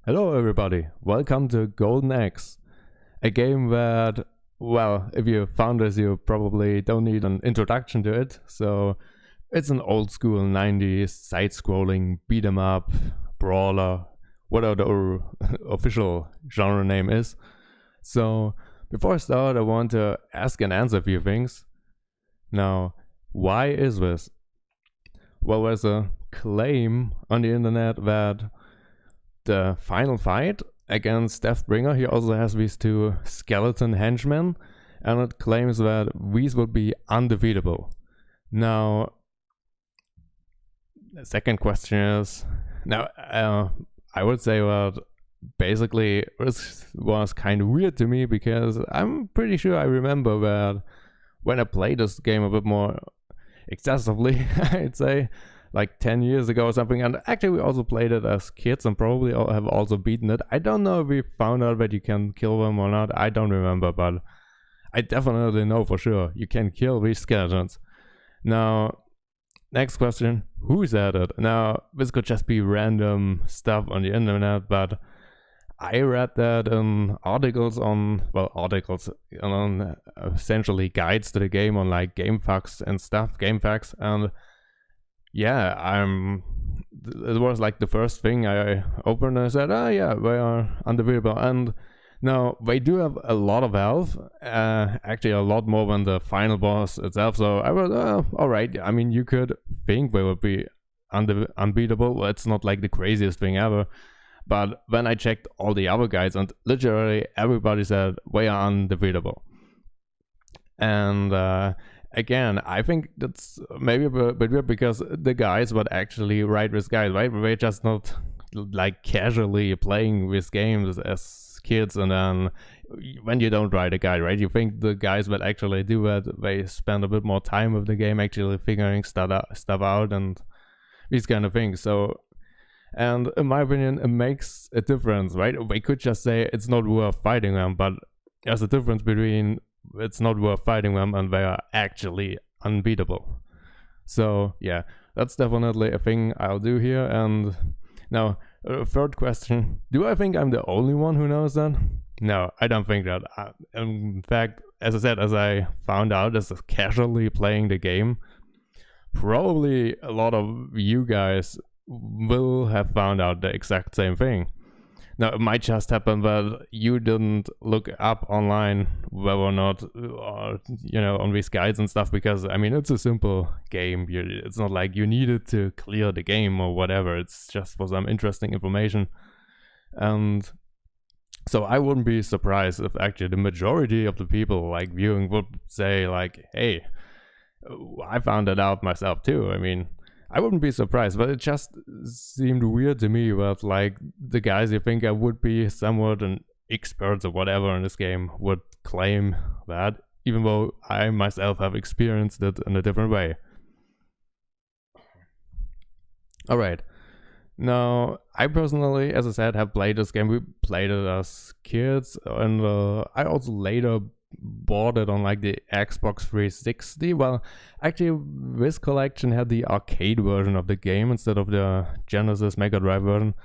Hello everybody, welcome to Golden Axe, a game that, well, if you found this you probably don't need an introduction to it, so it's an old school 90s side-scrolling beat-em-up, brawler, whatever the official genre name is. So before I start I want to ask and answer a few things. Now, why is this? Well, there's a claim on the internet that the final fight against Deathbringer, he also has these two skeleton henchmen, and it claims that these would be undefeatable. Now, the second question is, now I would say that basically this was kind of weird to me, because I'm pretty sure I remember that when I played this game a bit more excessively, I'd say, like 10 years ago or something, and actually we also played it as kids and probably have also beaten it. I don't know if we found out that you can kill them or not, I don't remember, but I definitely know for sure you can kill these skeletons. Now, next question, who's at it? Now, this could just be random stuff on the internet, but I read that in articles on essentially guides to the game on like GameFAQs and stuff, GameFAQs, and yeah, it was like the first thing I opened and I said, oh yeah, they are undefeatable. And now they do have a lot of health, actually a lot more than the final boss itself. So I was, alright, I mean, you could think they would be unbeatable. It's not like the craziest thing ever. But when I checked all the other guys, and literally everybody said they are undefeatable. And again, I think that's maybe a bit weird, because the guys would actually write this guide, right? They're just not like casually playing these games as kids, and then when you don't write a guide, right? You think the guys would actually do that, they spend a bit more time with the game, actually figuring stuff out and these kind of things. So, and in my opinion, it makes a difference, right? They could just say it's not worth fighting them, but there's a difference between it's not worth fighting them and they are actually unbeatable. So yeah, that's definitely a thing I'll do here. And now, third question, do I think I'm the only one who knows that? No, I don't think that. In fact, as I said, as I found out as casually playing the game, probably a lot of you guys will have found out the exact same thing. Now, it might just happen that you didn't look up online whether or not, on these guides and stuff, because, I mean, it's a simple game. It's not like you needed to clear the game or whatever. It's just for some interesting information. And so I wouldn't be surprised if actually the majority of the people, like, viewing would say, like, hey, I found it out myself too. I mean, I wouldn't be surprised, but it just seemed weird to me that like the guys you think I would be somewhat an expert or whatever in this game would claim that, even though I myself have experienced it in a different way. Alright, now I personally, as I said, have played this game. We played it as kids, and I also later bought it on like the Xbox 360. Well, actually this collection had the arcade version of the game instead of the Genesis Mega Drive version,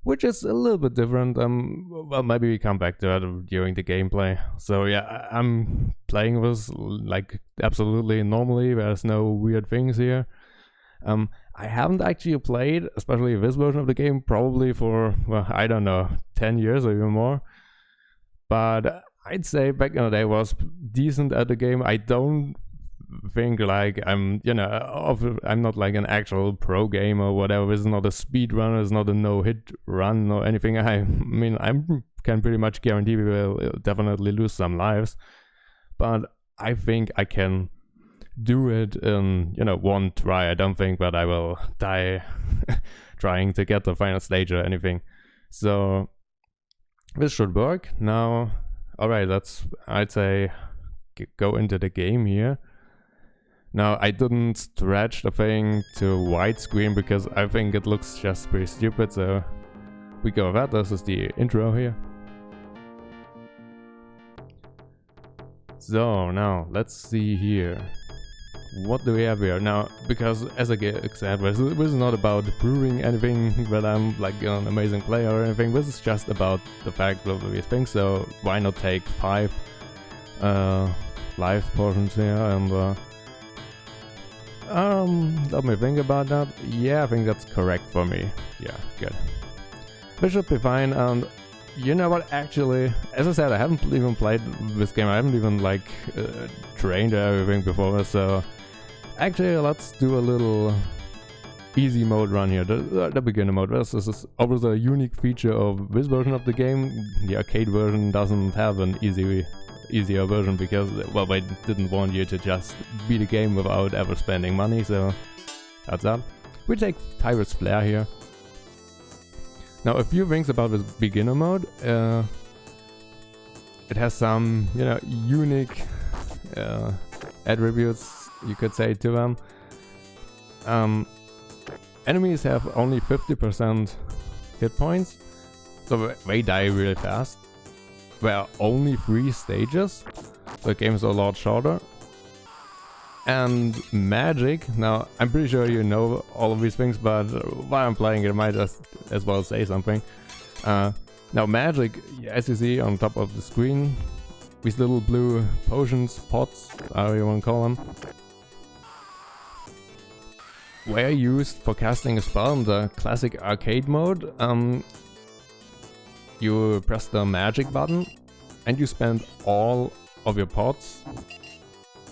which is a little bit different. Well, maybe we come back to that during the gameplay. So yeah, I'm playing this like absolutely normally. There's no weird things here. I haven't actually played, especially this version of the game, probably for, well, I don't know, 10 years or even more. But I'd say back in the day was decent at the game. I don't think like I'm not like an actual pro gamer or whatever. This is not a speed run, it's not a no-hit run or anything. I mean, I can pretty much guarantee we will definitely lose some lives, but I think I can do it in, one try. I don't think that I will die trying to get the final stage or anything. So this should work. Now, alright, let's, I'd say, go into the game here. Now, I didn't stretch the thing to widescreen because I think it looks just pretty stupid, so we go with that. This is the intro here. So, now, let's see here. what do we have here? Now, because as I said, this is not about proving anything that I'm like an amazing player or anything. This is just about the fact that we think so. Why not take 5 life potions here and let me think about that. Yeah, I think that's correct for me. Yeah, good. This should be fine. And you know what, actually, as I said, I haven't even played this game. I haven't even like trained everything before, so actually let's do a little easy mode run here, the beginner mode. This is obviously a unique feature of this version of the game. The arcade version doesn't have an easier version because, well, they didn't want you to just beat a game without ever spending money, so that's that. We take Tyrus Flare here. Now, a few things about this beginner mode. It has some, you know, unique attributes, you could say, to them. Enemies have only 50% hit points, so they die really fast. There are only 3 stages, the game is a lot shorter. And magic, now I'm pretty sure you know all of these things, but while I'm playing it I might just as well say something. Now magic, as you see on top of the screen, these little blue potions, pots, however you want to call them, were used for casting a spell in the classic arcade mode. You press the magic button and you spend all of your pots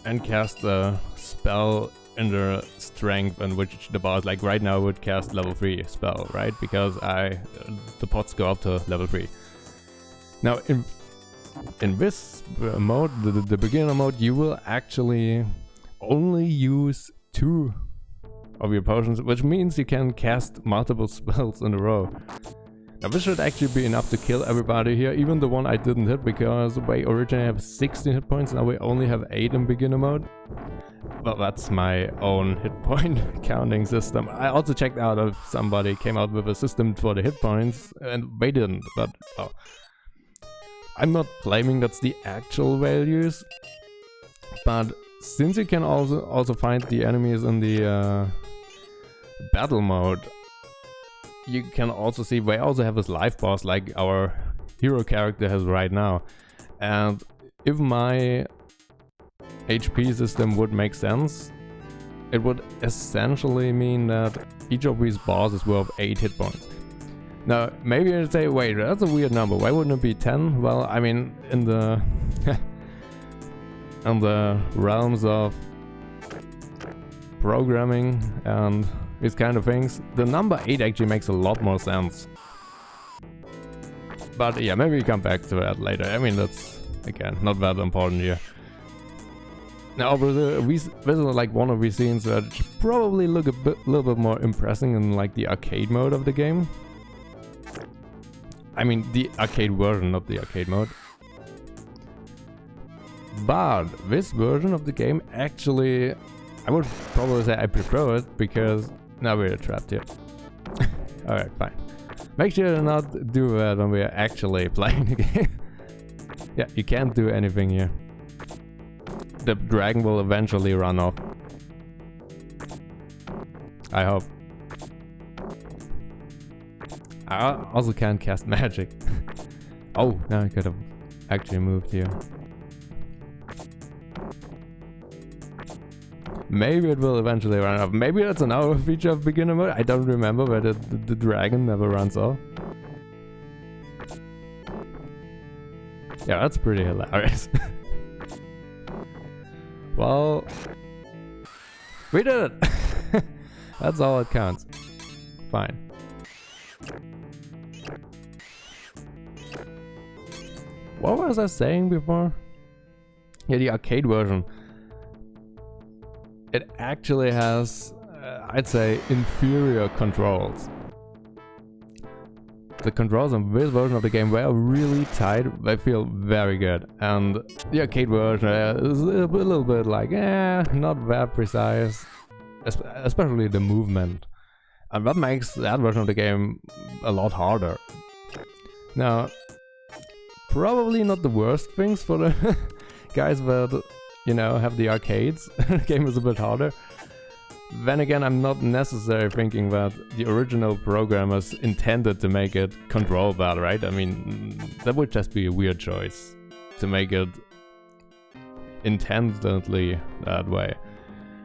and cast a spell in the strength in which the boss, like right now, would cast level 3 spell, right? Because the pots go up to level 3. Now in this mode, the beginner mode, you will actually only use 2 of your potions, which means you can cast multiple spells in a row. Now this should actually be enough to kill everybody here, even the one I didn't hit, because we originally have 16 hit points, now we only have 8 in beginner mode. Well, that's my own hit point counting system. I also checked out if somebody came out with a system for the hit points, and they didn't, but oh. I'm not claiming that's the actual values, but since you can also find the enemies in the battle mode, you can also see they also have this life boss like our hero character has right now. And if my HP system would make sense, it would essentially mean that each of these bosses were of 8 hit points. Now, maybe you'd say, wait, that's a weird number, why wouldn't it be 10? Well, I mean, in the in the realms of programming and these kind of things, the number 8 actually makes a lot more sense. But yeah, maybe we come back to that later. I mean, that's, again, not that important here. Now, this is like one of these scenes that probably look a little bit more impressive in like the arcade mode of the game. I mean, the arcade version, not the arcade mode. But this version of the game actually, I would probably say I prefer it because now we're trapped here. Alright, fine. Make sure to not do that when we are actually playing the game. Yeah, you can't do anything here. The dragon will eventually run off. I hope. I also can't cast magic. Oh, now I could have actually moved here. Maybe it will eventually run off. Maybe that's another feature of beginner mode. I don't remember, but the dragon never runs off. Yeah, that's pretty hilarious. Well, we did it! That's all that counts. Fine. What was I saying before? Yeah, the arcade version. It actually has, I'd say, inferior controls. The controls on this version of the game were really tight, they feel very good. And the arcade version is a little bit like, not that precise. Especially the movement. And that makes that version of the game a lot harder. Now, probably not the worst things for the guys that you know, have the arcades. The game is a bit harder. Then again, I'm not necessarily thinking that the original programmers intended to make it control bad, right? I mean, that would just be a weird choice to make it intendedly that way.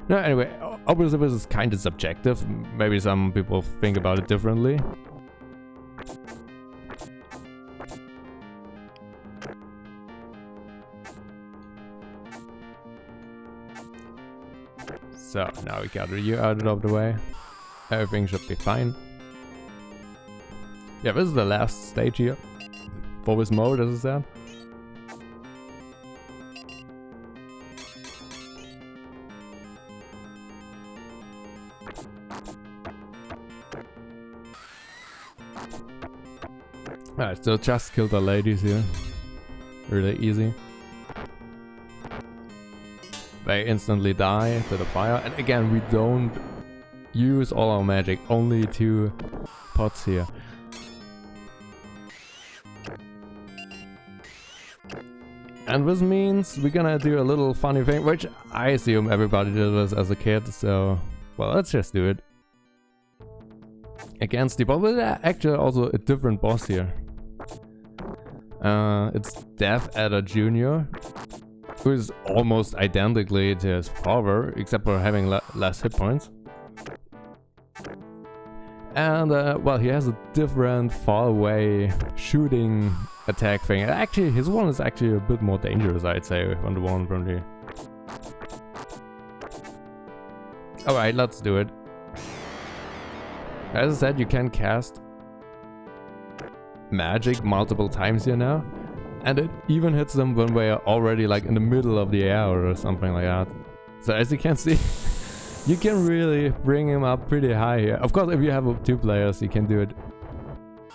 No, anyway, obviously this is kind of subjective. Maybe some people think about it differently. So, now we got you out of the way. Everything should be fine. Yeah, this is the last stage here. For this mode, as I said. Alright, so just kill the ladies here. Really easy. They instantly die to the fire, and again we don't use all our magic, only 2 pots here. And this means we're gonna do a little funny thing, which I assume everybody did this as a kid, so well, let's just do it. Against the boss, but actually also a different boss here. It's Defeatable Jr., who is almost identically to his father, except for having less hit points. And, well, he has a different far-away shooting attack thing. Actually, his one is actually a bit more dangerous, I'd say, than the one from the... Alright, let's do it. As I said, you can cast magic multiple times here now. And it even hits them when we are already like in the middle of the air or something like that. So as you can see, you can really bring him up pretty high here. Of course, if you have 2 players, you can do it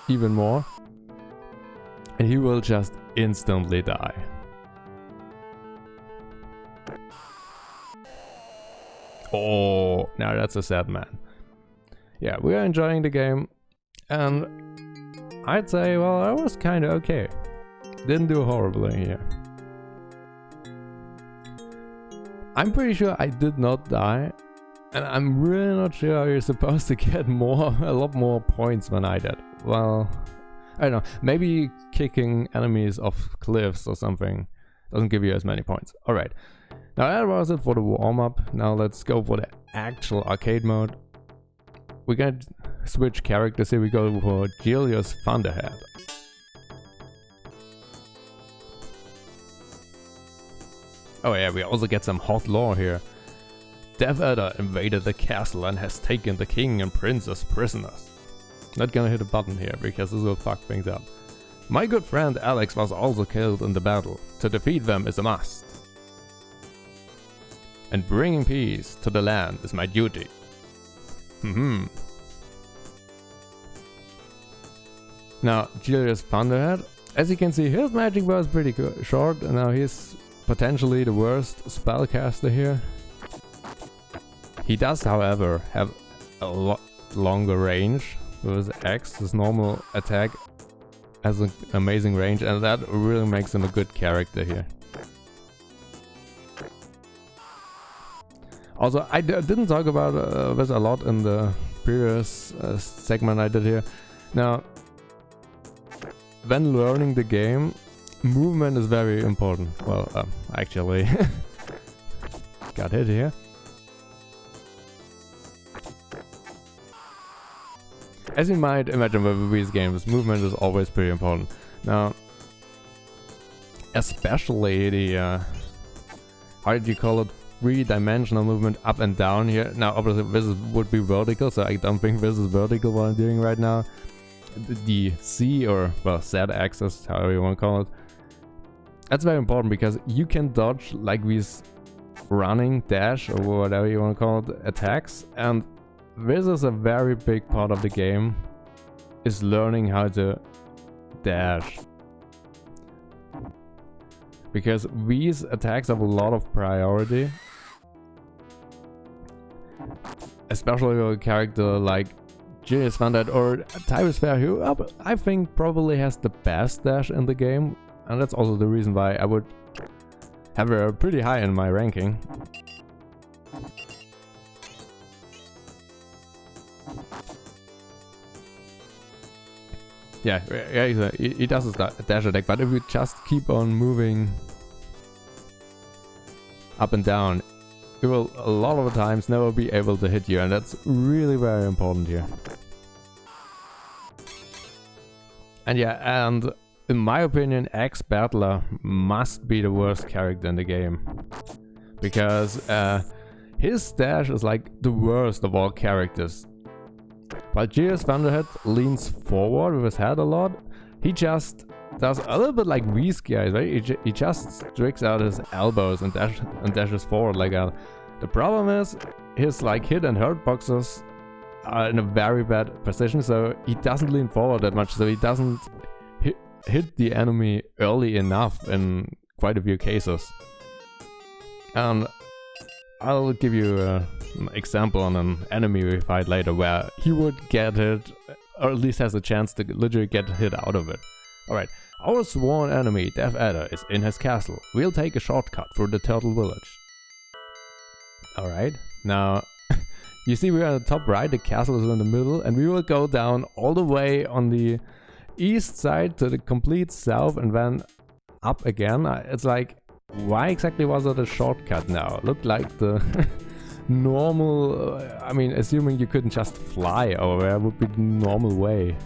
even more. And he will just instantly die. Oh, now that's a sad man. Yeah, we are enjoying the game. And I'd say, well, I was kind of okay. Didn't do horribly here. I'm pretty sure I did not die, and I'm really not sure how you're supposed to get a lot more points than I did. Well, I don't know, maybe kicking enemies off cliffs or something doesn't give you as many points. Alright, now that was it for the warm-up. Now let's go for the actual arcade mode. We're gonna switch characters here. We go for Julius Thunderhead. Oh yeah, we also get some hot lore here. Defeatable invaded the castle and has taken the king and princess prisoners. Not gonna hit a button here, because this will fuck things up. My good friend Alex was also killed in the battle. To defeat them is a must. And bringing peace to the land is my duty. Now, Julius Thunderhead, as you can see, his magic bar is pretty short, and now he's potentially the worst spellcaster here. He does, however, have a lot longer range with his axe. His normal attack has an amazing range, and that really makes him a good character here. Also, I didn't talk about this a lot in the previous segment I did here. Now, when learning the game, movement is very important. Well, actually, got hit here. As you might imagine with these games, movement is always pretty important. Now, especially the, how did you call it, 3-dimensional movement up and down here. Now, obviously this would be vertical, so I don't think this is vertical what I'm doing right now. The C, or, well, Z axis, however you want to call it. That's very important because you can dodge like these running, dash, or whatever you want to call it, attacks. And this is a very big part of the game, is learning how to dash. Because these attacks have a lot of priority. Especially with a character like Julius Thunderhead or Tyrus Fair, who I think probably has the best dash in the game. And that's also the reason why I would have her pretty high in my ranking. Yeah, he does his dash attack, but if you just keep on moving up and down, it will a lot of the times never be able to hit you, and that's really very important here. And yeah, and in my opinion, Axe Battler must be the worst character in the game, because his dash is like the worst of all characters. While Gears Thunderhead leans forward with his head a lot, he just does a little bit like these guys, right? He just stretches out his elbows and dashes forward like that. The problem is his like hit and hurt boxes are in a very bad position, so he doesn't lean forward that much, so he doesn't hit the enemy early enough in quite a few cases. And I'll give you an example on an enemy we fight later where he would get hit, or at least has a chance to literally get hit out of it. Alright, our sworn enemy, Death Adder, is in his castle. We'll take a shortcut through the Turtle Village. Alright, now you see we're on the top right, the castle is in the middle, and we will go down all the way on the east side to the complete south and then up again. It's like, why exactly was it a shortcut now? It looked like the normal, I mean, assuming you couldn't just fly over there, would be the normal way.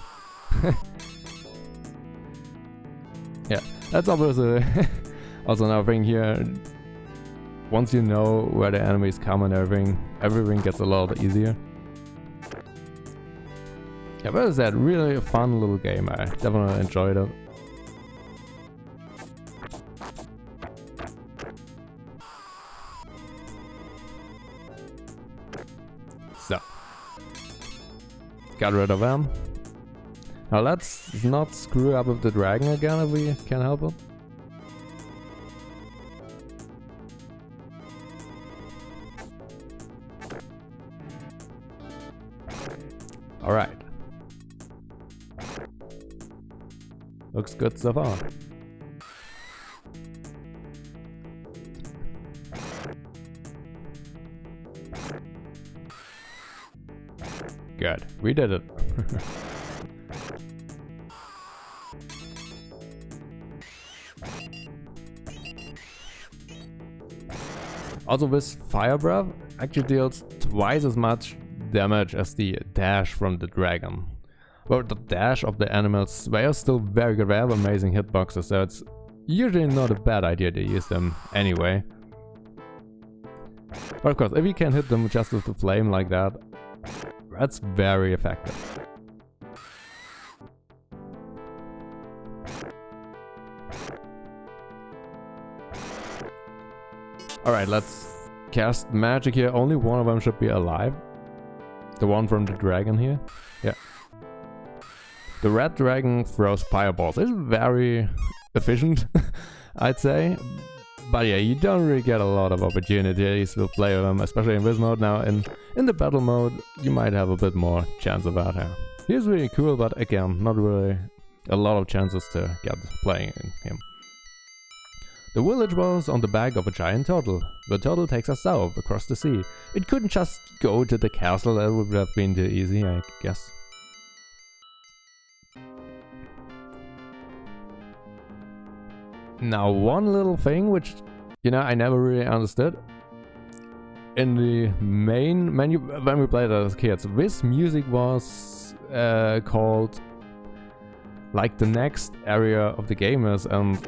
Yeah, that's obviously also another thing here. Once you know where the enemies come and everything gets a lot easier. Yeah, but it's that really fun little game. I definitely enjoyed it. So, got rid of them. Now let's not screw up with the dragon again if we can help it. Alright. Looks good so far. Good, we did it. Also, this Fire Breath actually deals twice as much damage as the dash from the dragon. But the dash of the animals, they are still very good, they have amazing hitboxes, so it's usually not a bad idea to use them anyway. But of course, if you can hit them just with the flame like that, that's very effective. Alright, let's cast magic here. Only one of them should be alive. The one from the dragon here. Yeah. The red dragon throws fireballs. It's very efficient, I'd say. But yeah, you don't really get a lot of opportunities to play with them, especially in this mode. Now, in the battle mode, you might have a bit more chance of that here. He's really cool, but again, not really a lot of chances to get playing him. The village was on the back of a giant turtle. The turtle takes us south, across the sea. It couldn't just go to the castle, that would have been too easy, I guess. Now, one little thing which, you know, I never really understood. In the main menu, when we played as kids, this music was called like the next area of the game is, and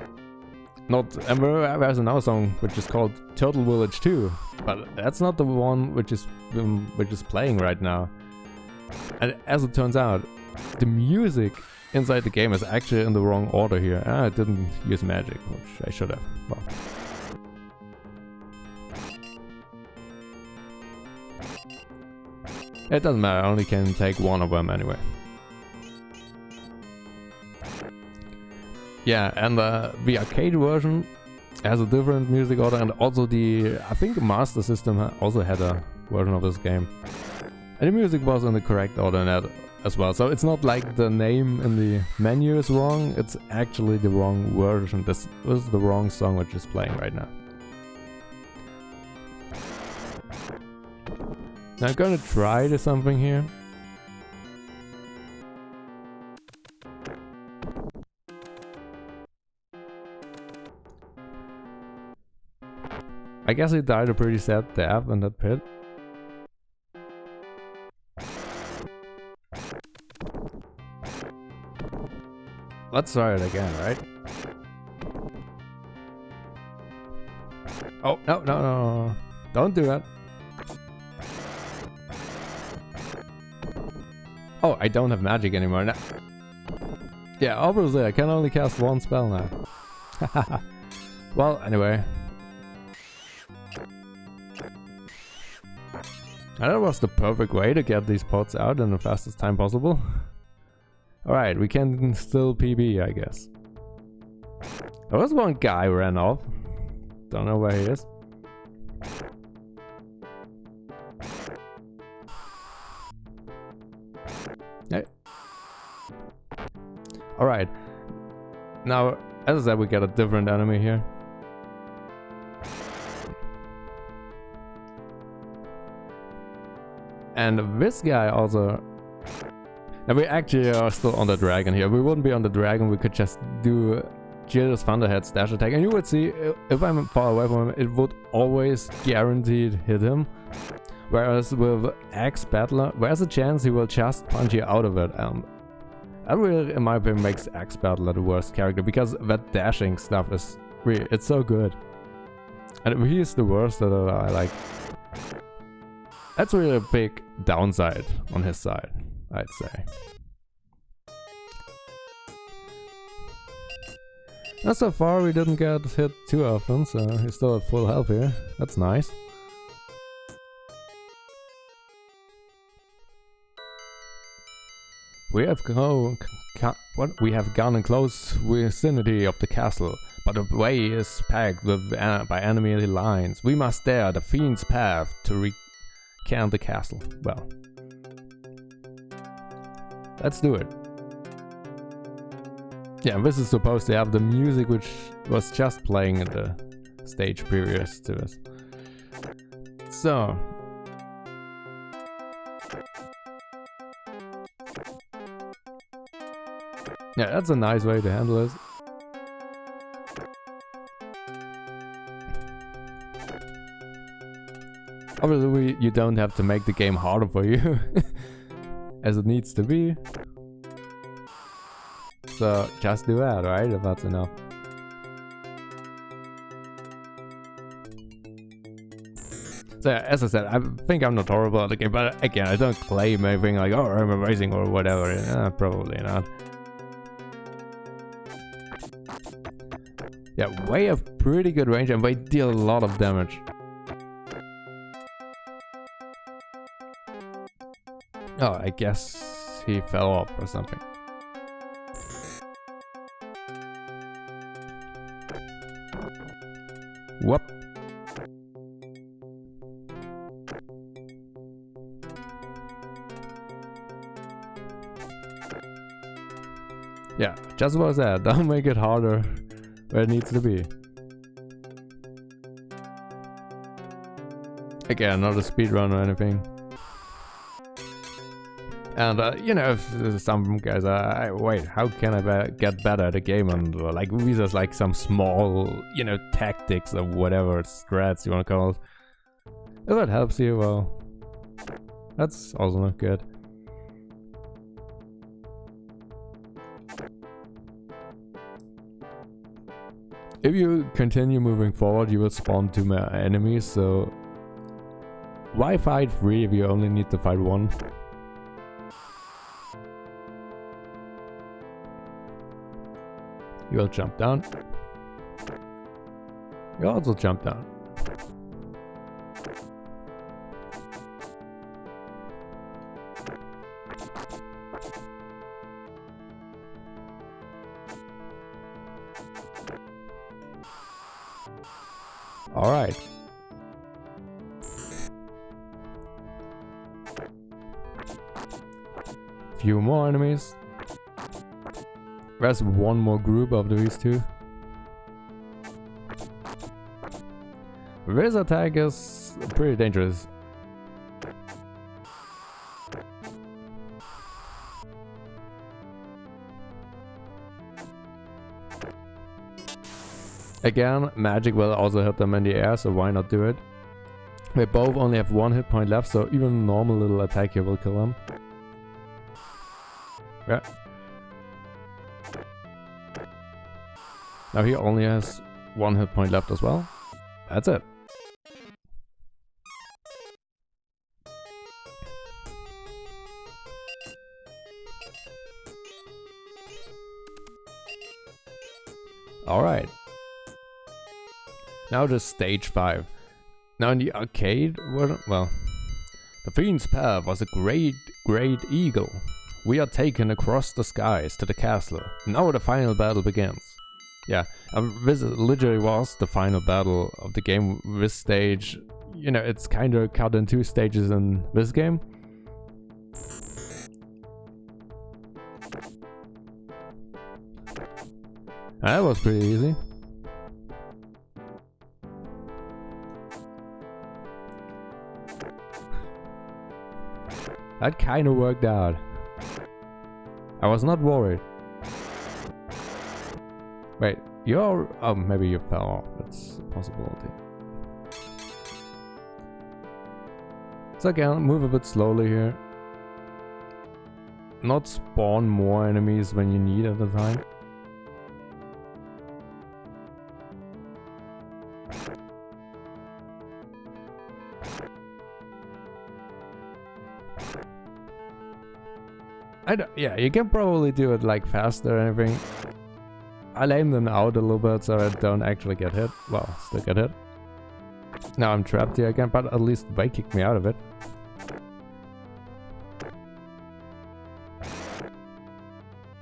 there's another song which is called Turtle Village 2, but that's not the one which is playing right now. And as it turns out, the music inside the game is actually in the wrong order here. I didn't use magic, which I should have. Well. It doesn't matter, I only can take one of them anyway. Yeah, and the arcade version has a different music order, and also I think the Master System also had a version of this game. And the music was in the correct order in that as well, so it's not like the name in the menu is wrong, it's actually the wrong version. This is the wrong song which is playing right now. Now I'm gonna try to something here. I guess he died a pretty sad death in that pit. Let's try it again, right? Oh, no, no, no. Don't do that. Oh, I don't have magic anymore now. Yeah, obviously I can only cast one spell now. Well, anyway. And that was the perfect way to get these pots out in the fastest time possible. Alright, we can still PB, I guess. There was one guy who ran off. Don't know where he is. Hey. Alright. Now, as I said, we got a different enemy here. And this guy also... Now we actually are still on the dragon here. We wouldn't be on the dragon, we could just do Jill's Thunderhead's dash attack. And you would see, if I'm far away from him, it would always guaranteed hit him. Whereas with Axe Battler, there's a chance he will just punch you out of it. And that really, in my opinion, makes Axe Battler the worst character. Because that dashing stuff is really, it's so good. And if he's the worst that I like... That's really a big downside on his side, I'd say. And so far we didn't get hit too often, so he's still at full health here. That's nice. We have gone in close vicinity of the castle, but the way is packed with by enemy lines. We must dare the fiend's path to recant the castle. Well, let's do it. Yeah, this is supposed to have the music which was just playing in the stage previous to this. So. Yeah, that's a nice way to handle this. Obviously, you don't have to make the game harder for you, as it needs to be. So just do that, right? If that's enough. So as I said, I think I'm not horrible at the game, but again, I don't claim anything like, oh, I'm amazing or whatever. Probably not. Yeah, we have pretty good range and they deal a lot of damage. Oh, I guess he fell off or something. Whoop. Yeah, just what I said, don't make it harder where it needs to be. Again, not a speedrun or anything. And you know, if some guys are, wait, how can I get better at a game? And like these are like some small, you know, tactics or whatever strats you want to call it. If it helps you, well, that's also not good. If you continue moving forward, you will spawn 2 more enemies, so why fight 3 if you only need to fight 1? You'll jump down. You'll also jump down. All right. Few more enemies. There's one more group of these 2. This attack is pretty dangerous. Again, magic will also hit them in the air, so why not do it? They both only have 1 hit point left, so even a normal little attack here will kill them. Yeah. Now he only has 1 hit point left as well. That's it. Alright. Now to stage 5. Now in the arcade version, well, the Fiend's path was a great eagle. We are taken across the skies to the castle. Now the final battle begins. Yeah, this literally was the final battle of the game. This stage, you know, it's kind of cut in 2 stages in this game. That was pretty easy. That kind of worked out. I was not worried. Wait, you're... oh, maybe you fell off. That's a possibility. So again, move a bit slowly here. Not spawn more enemies when you need at the time. Yeah, you can probably do it like faster and everything. I'll aim them out a little bit so I don't actually get hit. Well, still get hit. Now I'm trapped here again, but at least they kicked me out of it.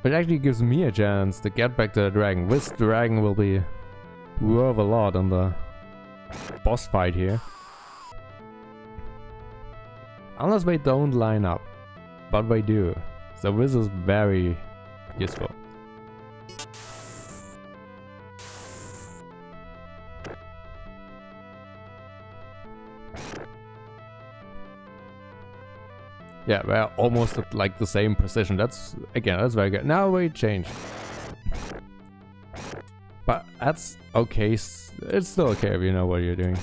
It actually gives me a chance to get back to the dragon. This dragon will be worth a lot in the boss fight here. Unless they don't line up. But they do. So this is very useful. Yeah, we're almost at like the same precision. That's, again, that's very good. Now we change. But that's okay. It's still okay if you know what you're doing.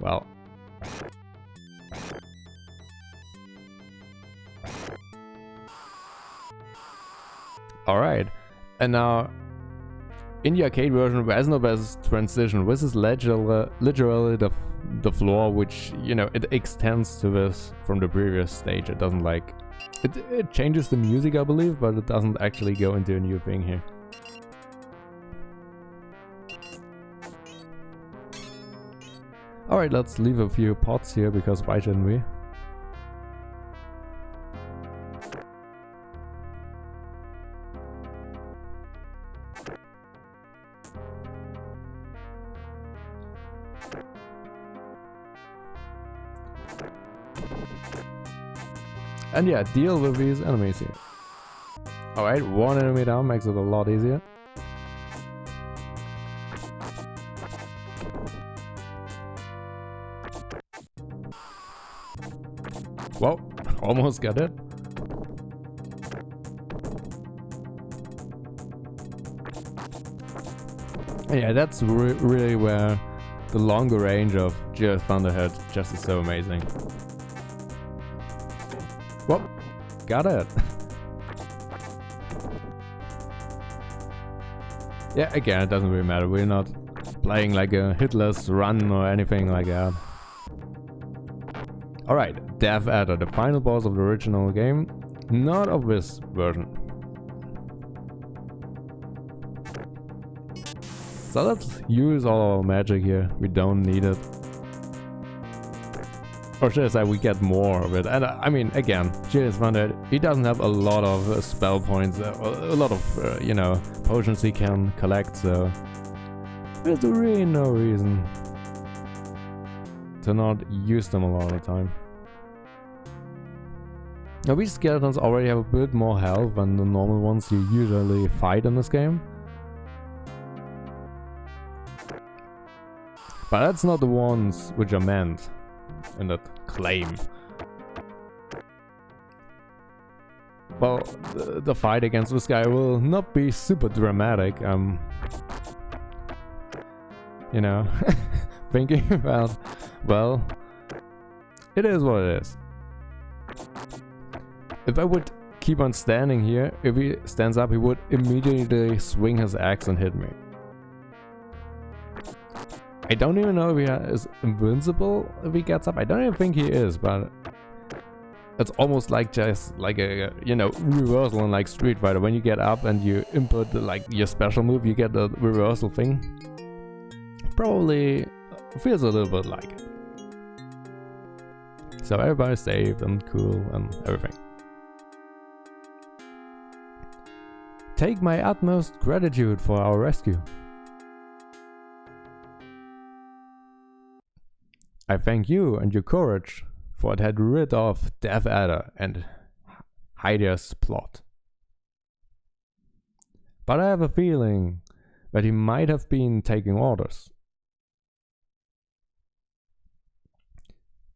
Well. Alright, and now in the arcade version there's no best transition. This is literally the floor, which, you know, it extends to this from the previous stage. It doesn't like... It changes the music, I believe, but it doesn't actually go into a new thing here. Alright, let's leave a few pots here, because why shouldn't we? And yeah, deal with these enemies here. Alright, 1 enemy down makes it a lot easier. Whoa, almost got it. Yeah, that's really where the longer range of Gear Thunderhead just is so amazing. Whoop, got it. Yeah, again, it doesn't really matter. We're not playing like a hitless run or anything like that. Alright, Death Adder, the final boss of the original game, not of this version. So let's use all our magic here. We don't need it. Or should I say, we get more of it. And I mean, again, Gear Thunderhead, he doesn't have a lot of spell points, a lot of, you know, potions he can collect, so there's really no reason to not use them a lot of the time. Now, these skeletons already have a bit more health than the normal ones you usually fight in this game. But that's not the ones which are meant in that claim. well, the fight against this guy will not be super dramatic. You know, thinking about, well, it is what it is. If I would keep on standing here, if he stands up, he would immediately swing his axe and hit me. I don't even know if he is invincible if he gets up. I don't even think he is, but it's almost like just like a, you know, reversal in like Street Fighter. When you get up and you input like your special move, you get the reversal thing. Probably feels a little bit like it. So everybody's safe and cool and everything. Take my utmost gratitude for our rescue. I thank you and your courage for it had rid of Death Adder and Hydea's plot. But I have a feeling that he might have been taking orders.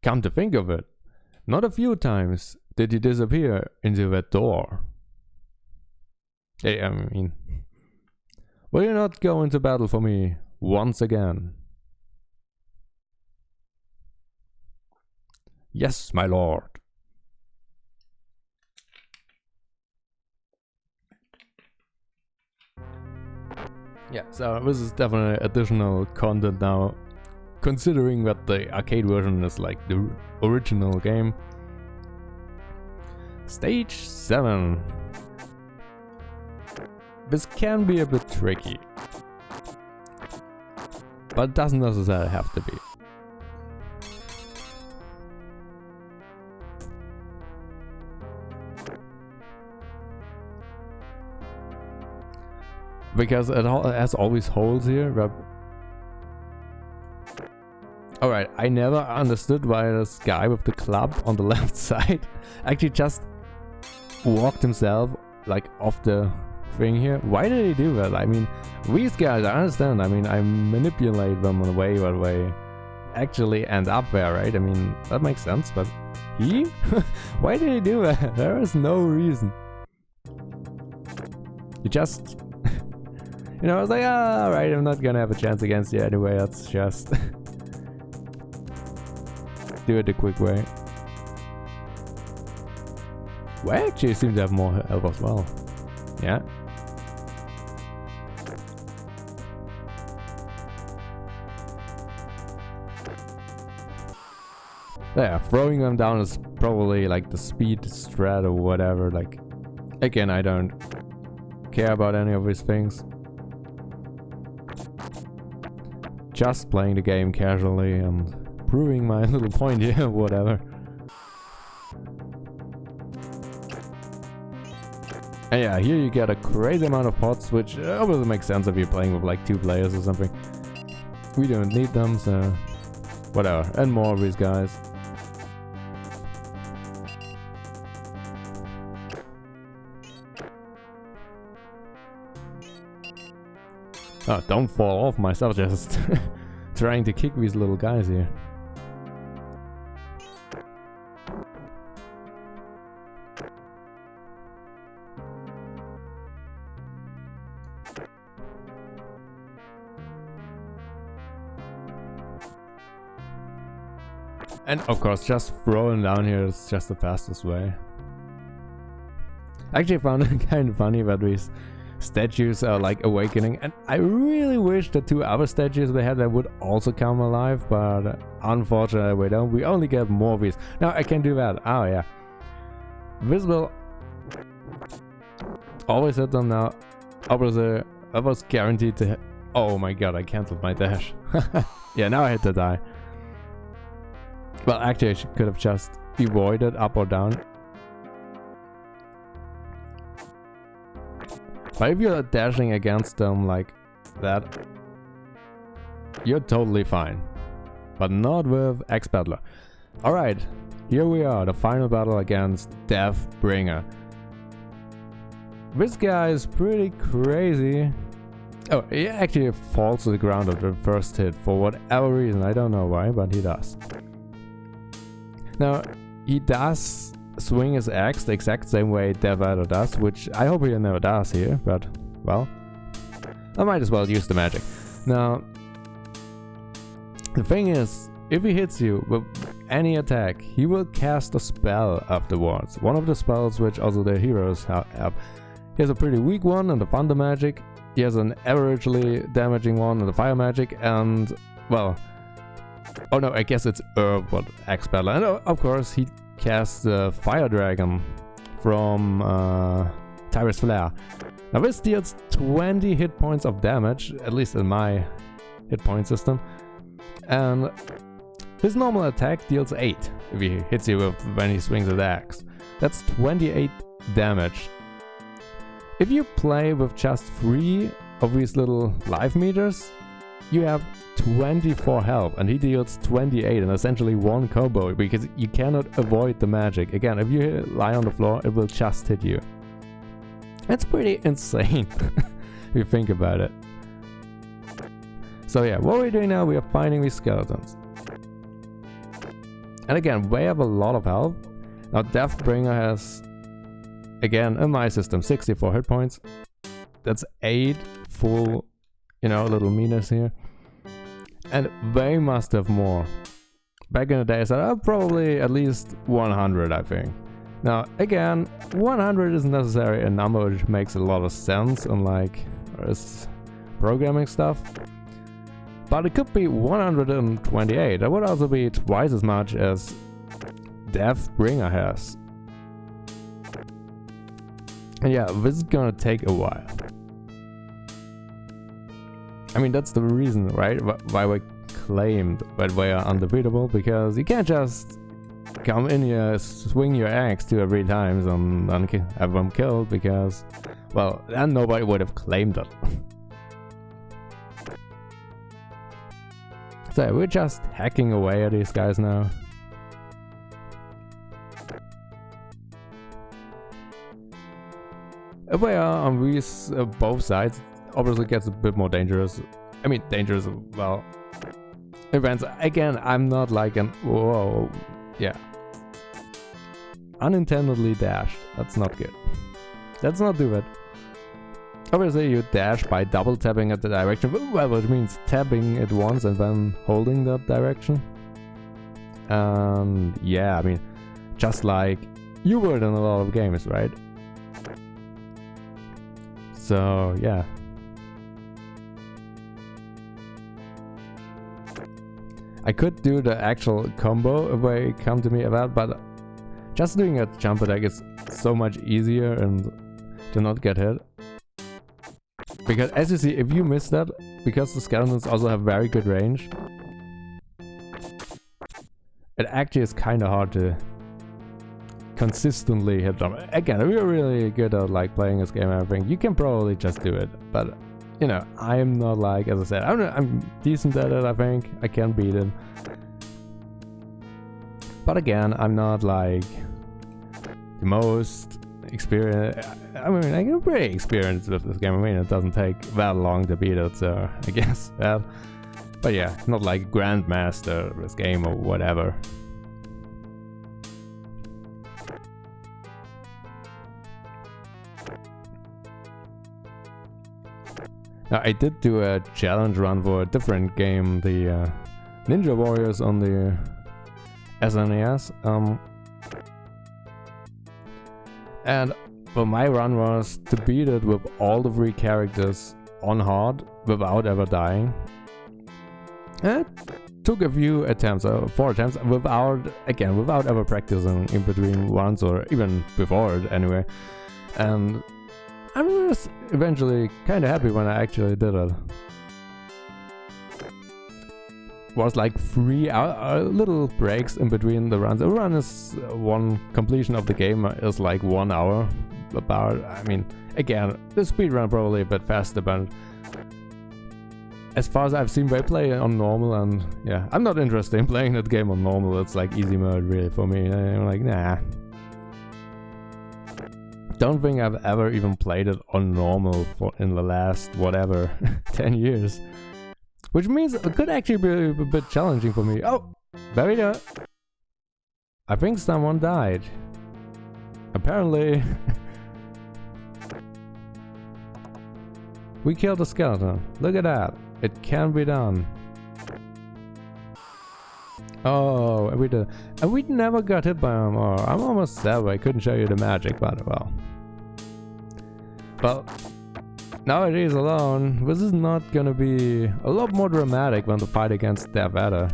Come to think of it, not a few times did he disappear into that door. Hey, I mean, will you not go into battle for me once again? Yes, my lord. Yeah, so this is definitely additional content now, considering that the arcade version is like the original game. Stage 7. This can be a bit tricky, but it doesn't necessarily have to be. Because it has always holes here. Alright, I never understood why this guy with the club on the left side actually just walked himself like off the thing here. Why did he do that? I mean, these guys, I understand. I mean, I manipulate them in a way that they actually end up there, right? I mean, that makes sense, but he? Why did he do that? There is no reason. He just... You know, I was like, ah, alright, I'm not gonna have a chance against you anyway, let's just do it the quick way. We actually seem to have more health as well. Yeah. Yeah, throwing them down is probably like the speed strat or whatever. Like, again, I don't care about any of these things. Just playing the game casually and proving my little point here, whatever. And yeah, here you get a crazy amount of pots, which obviously makes sense if you're playing with like 2 players or something. We don't need them, so whatever. And more of these guys. Oh, don't fall off myself, just trying to kick these little guys here. And of course, just throwing down here is just the fastest way. I actually found it kind of funny that these statues are like awakening, and I really wish the 2 other statues we had that would also come alive, but unfortunately we don't. We only get more of these. Now I can do that. Oh yeah. This will always hit them now. Obviously, I was guaranteed to hit. Oh my god, I cancelled my dash. Yeah, now I hit the die. Well, actually I could have just avoided up or down. But if you're dashing against them like that, you're totally fine. But not with Axe Battler. Alright, here we are, the final battle against Deathbringer. This guy is pretty crazy. Oh, he actually falls to the ground at the first hit for whatever reason. I don't know why, but he does. Now, he does swing his axe the exact same way Defeatable does, which I hope he never does here, but, well, I might as well use the magic. Now, the thing is, if he hits you with any attack, he will cast a spell afterwards. One of the spells which also the heroes have. He has a pretty weak one in the thunder magic, he has an averagely damaging one in the fire magic, and, well, oh no, I guess it's Herb what Axe Battler. And of course, he casts the Fire Dragon from Tyrus Flare. Now this deals 20 hit points of damage, at least in my hit point system. And his normal attack deals 8 if he hits you when he swings his axe. That's 28 damage. If you play with just 3 of these little life meters, you have 24 health, and he deals 28 and essentially 1 combo, because you cannot avoid the magic. Again, if you lie on the floor, it will just hit you. That's pretty insane if you think about it. So yeah, what we're doing now, we are finding these skeletons. And again, they have a lot of health. Now Deathbringer has, again, in my system, 64 hit points. That's 8 full, you know, little meters here. And they must have more. Back in the days, I probably at least 100, I think. Now, again, 100 isn't necessarily a number which makes a lot of sense on like programming stuff. But it could be 128. That would also be twice as much as Deathbringer has. And yeah, this is gonna take a while. I mean, that's the reason, right? Why we claimed that they are undefeatable, because you can't just come in here, swing your axe 2 or 3 times and have them killed, because, well, then nobody would have claimed it. So we're just hacking away at these guys now. If we are on these both sides, obviously it gets a bit more dangerous. I mean, dangerous, well, events. Again, I'm not like an, whoa, yeah. Unintendedly dashed. That's not good. Let's not do that. Obviously, you dash by double tapping at the direction, well, which means tapping it once and then holding that direction. And yeah, I mean, just like you would in a lot of games, right? So yeah. I could do the actual combo if they come to me about, but just doing a jump attack is so much easier and to not get hit. Because as you see, if you miss that, because the skeletons also have very good range, it actually is kind of hard to consistently hit them. Again, if you're really good at like playing this game and everything, you can probably just do it. But you know, I'm not like, as I said, I'm decent at it, I think. I can beat it. But again, I'm not like the most experienced. I mean, I'm pretty experienced with this game. I mean, it doesn't take that long to beat it, so I guess that. But yeah, not like Grandmaster of this game or whatever. Now, I did do a challenge run for a different game, the Ninja Warriors on the SNES. And well, my run was to beat it with all the 3 characters on hard without ever dying. It took a few attempts, 4 attempts, without ever practicing in between runs or even before it anyway. And I was eventually kind of happy when I actually did it. Was like 3 little breaks in between the runs. A run is one completion of the game is like 1 hour. About, I mean, again, the speed run probably a bit faster, but as far as I've seen, they play on normal, and yeah, I'm not interested in playing that game on normal. It's like easy mode really for me. I'm like, nah. Don't think I've ever even played it on normal in the last, whatever, 10 years. Which means it could actually be a bit challenging for me. Oh, there we go. I think someone died. Apparently, we killed a skeleton. Look at that. It can be done. Oh, and we did. And we never got hit by him. Oh, I'm almost there. I couldn't show you the magic, but well. But nowadays alone, this is not gonna be a lot more dramatic than the fight against Defeatable.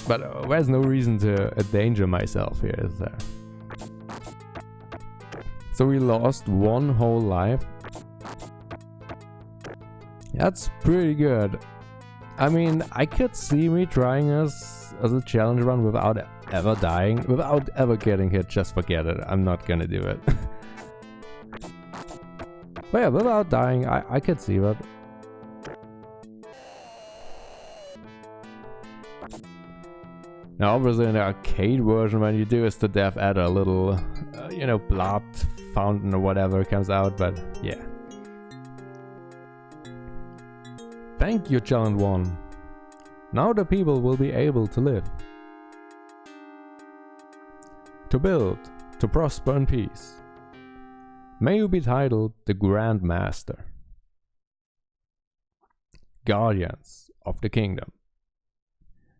But there's no reason to endanger myself here, is there? So we lost one whole life. That's pretty good. I mean, I could see me trying this as a challenge run without ever dying, without ever getting hit. Just forget it. I'm not gonna do it. But yeah, without dying, I could see that. Now, obviously, in the arcade version, when you do is the Defeatable, a little, you know, blood fountain or whatever comes out, but yeah. Thank you, Challenge 1. Now the people will be able to live, to build, to prosper in peace. May you be titled the Grand Master, Guardians of the Kingdom.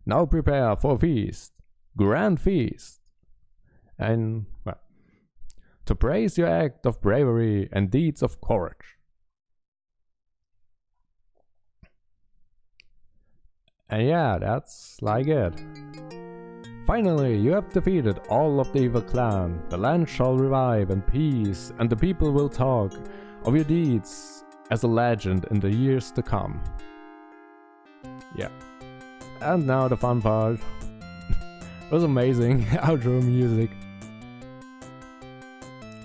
Now prepare for a feast, grand feast, and well, to praise your act of bravery and deeds of courage. And yeah, that's like it. Finally, you have defeated all of the evil clan. The land shall revive in peace, and the people will talk of your deeds as a legend in the years to come. Yeah. And now the fun part. It was amazing. Outro music.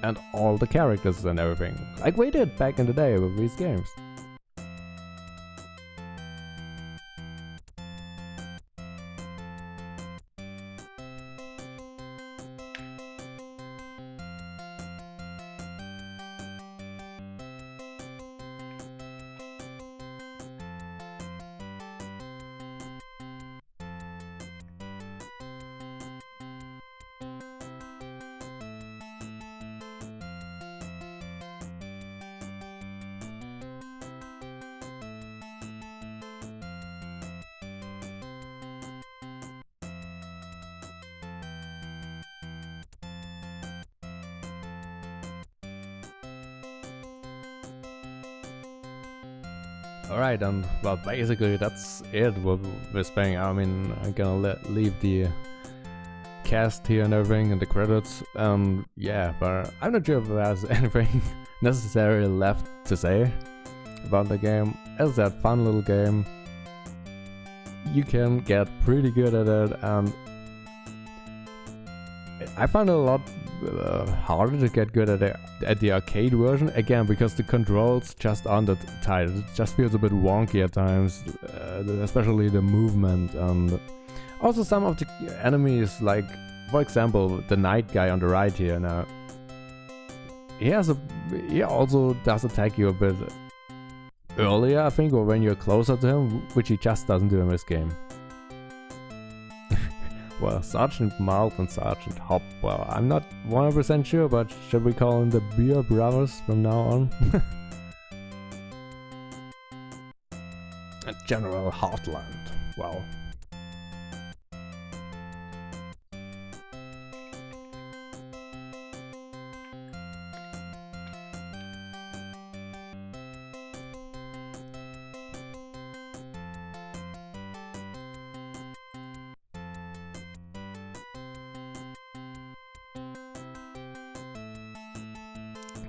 And all the characters and everything. Like we did back in the day with these games. Alright, and well, basically that's it with this thing. I mean, I'm gonna leave the cast here and everything and the credits. Yeah, but I'm not sure if there's anything necessary left to say about the game. It's that fun little game. You can get pretty good at it, and I found it a lot harder to get good at the arcade version, again because the controls just aren't that tight. It just feels a bit wonky at times, especially the movement, and also some of the enemies, like for example the night guy on the right here. Now he also does attack you a bit earlier, I think, or when you're closer to him, which he just doesn't do in this game. Well, Sergeant Malt and Sergeant Hop, well, I'm not 100% sure, but should we call them the Beer Brothers from now on? And General Heartland, well.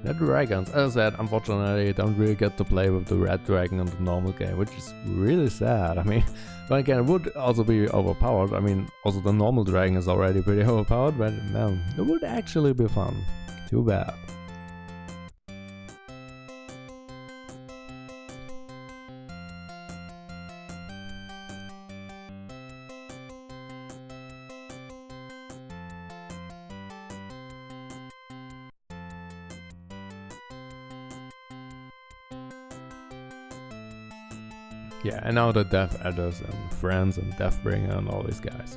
The dragons, as I said, unfortunately I don't really get to play with the red dragon in the normal game, which is really sad. I mean, but again, it would also be overpowered. I mean, also the normal dragon is already pretty overpowered, but man, it would actually be fun. Too bad. Yeah, and now the Death Adders and Friends and Deathbringer and all these guys.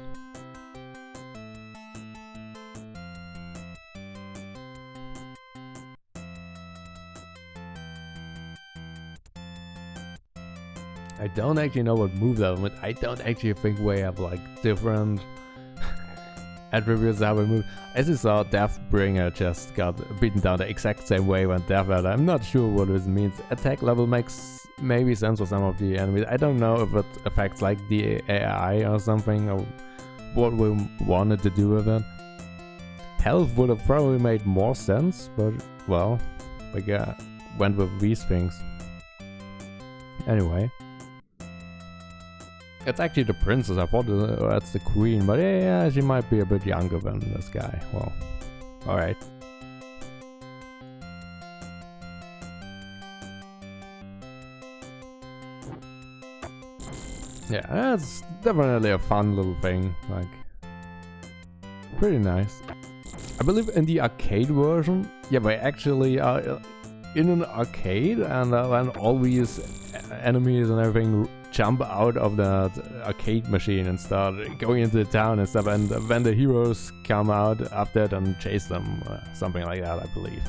I don't actually know what moves are, but I don't actually think we have like different attributes that we move. As you saw, Deathbringer just got beaten down the exact same way when Death had. I'm not sure what this means. Attack level makes maybe sense for some of the enemies. I don't know if it affects like the AI or something, or what we wanted to do with it. Health would have probably made more sense, but well, we went with these things. Anyway. It's actually the princess. I thought that's the queen, but yeah, she might be a bit younger than this guy. Well, alright. Yeah, that's definitely a fun little thing. Like, pretty nice. I believe in the arcade version, yeah, we actually are in an arcade, and when all these enemies and everything jump out of the arcade machine and start going into the town and stuff, and when the heroes come out after it and chase them, something like that, I believe.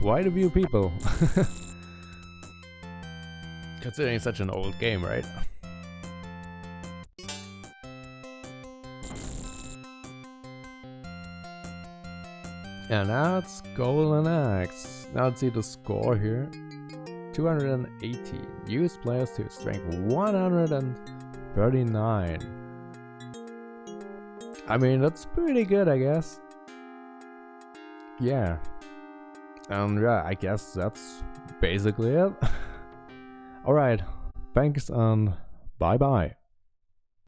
Quite a few people. Considering such an old game, right? Yeah, now it's Golden Axe. Now let's see the score here. 218. Use players to strength 139. I mean, that's pretty good, I guess. Yeah. Yeah, I guess that's basically it. Alright, thanks and bye bye.